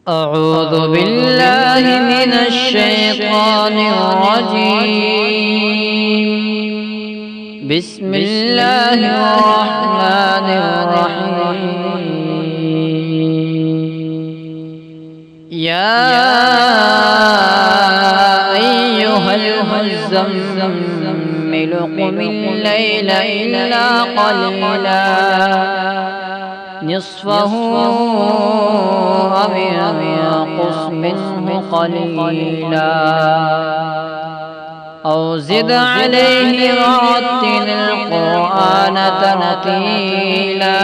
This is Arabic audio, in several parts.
أعوذ بالله من الشيطان الرجيم. بسم الله الرحمن الرحيم. يا أيها المزمل قم الليل إلا قليلا نصفه أو انقص منه قليلا أو زد عليه ورتل القرآن ترتيلا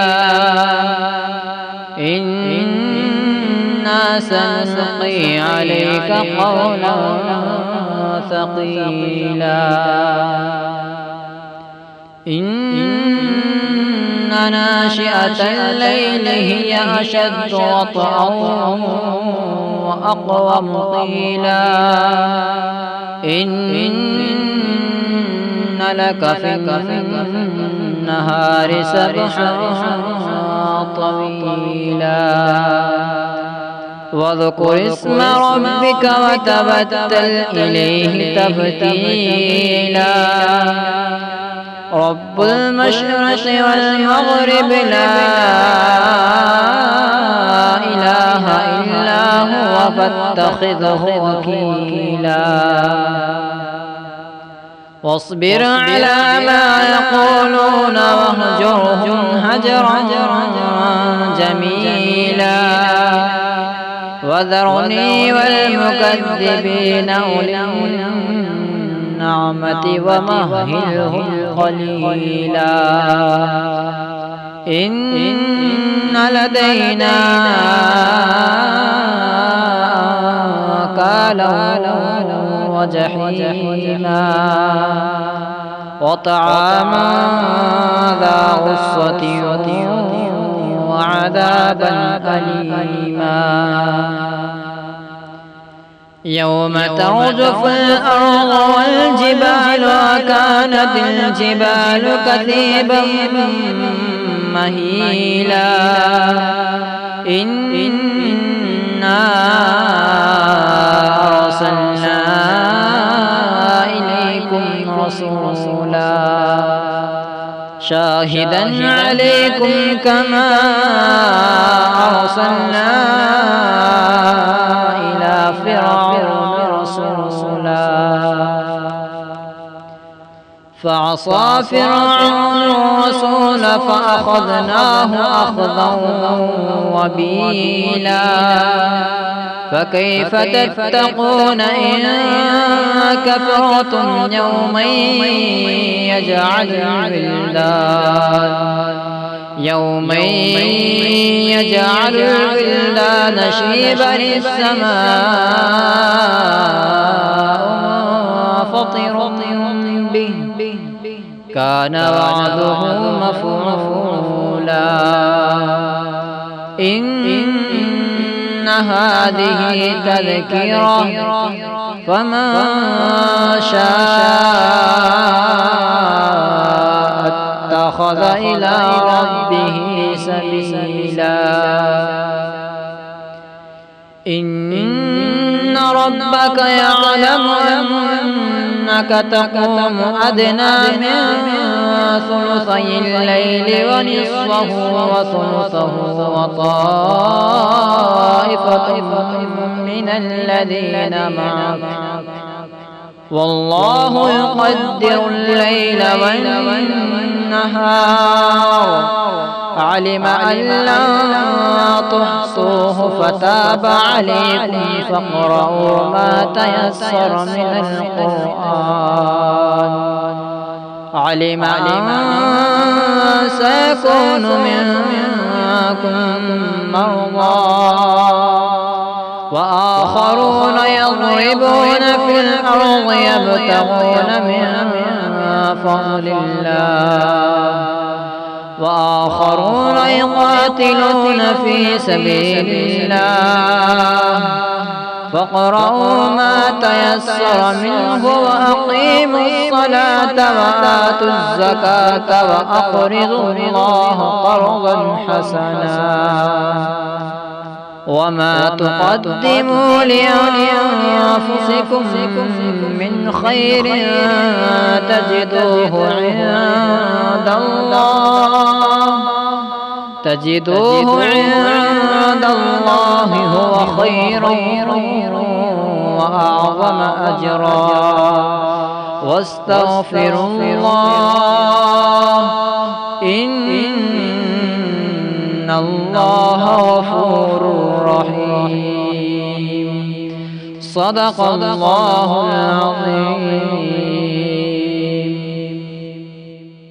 إنا سنلقي عليك قولا ثقيلا إن ناشئة الليل هي أشد وطئا وأقوم قيلا إن لك في النهار سبحا طويلا واذكر اسم ربك وتبتل إليه تبتيلا رب المشرق والمغرب لا إله إلا هو فاتخذه وكيلا واصبر على ما يقولون واهجرهم هجرا جميلا وذرني والمكذبين أولي النعمة ومهلهم قليلا إن لدينا أنكالا وجحيما وطعاما ذا غصة وعذابا أليما يوم ترجف الأرض والجبال وكانت الجبال كثيبا مهيلا إنا أرسلنا إليكم رسولا شاهدا عليكم كما أرسلنا إلى فرعون رسولا فعصى فرعون الرسول فأخذناه أخذا وبيلا فكيف تتقون إن كفرتم يوما يجعل الولدان شيبا السماء فطر به كان وعده مفعولا إن هذه تذكرة فمن شاء اتخذ إلى ربه سبيلا إن ربك يعلم أنك تقوم أدنى من ثلثي الليل ونصفه وثلثه وطائفة من الذين معك والله يقدر الليل والنهار علم أن لن تحصوه فتاب عليكم فاقرؤوا ما تيسر من القرآن علم أن سيكون منكم مرضى وآخرون يضربون في الأرض يبتغون من فضل الله وآخرون يقاتلون في سبيل الله فاقرؤوا ما تيسر منه وأقيموا الصلاة وآتوا الزكاة وأقرضوا الله قرضا حسنا وما تقدموا لأنفسكم من خير تجدوه عند الله هو خيرا وأعظم أجرا واستغفروا الله إن الله غفور رحيم. صدق الله العظيم.